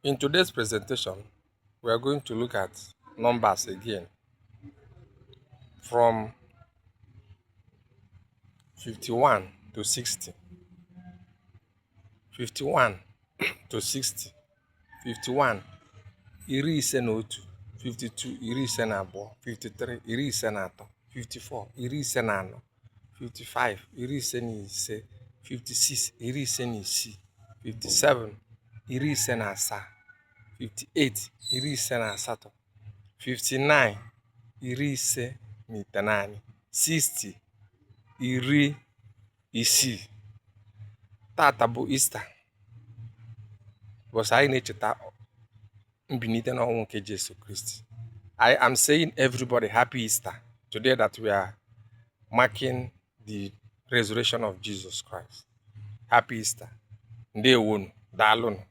In today's presentation, we are going to look at numbers again from 51 to 60. 51 to 60. 51 iri ise na otu. 52 iri ise na abụọ. 53 iri ise na atọ. 54 iri ise na anọ. 55 iri ise na ise. 56 iri ise na isii. 57 iri ise na asaa. 58 iri ise na asatọ. 59 iri ise na itenaani. 60 iri isii. Tata bụ Easter. Because anyị na-echeta mbilite n'ọnwụ nke Jesu Christ. I am saying everybody happy Easter today that we are marking the resurrection of Jesus Christ. Happy Easter. Ndewonu, daalụnụ.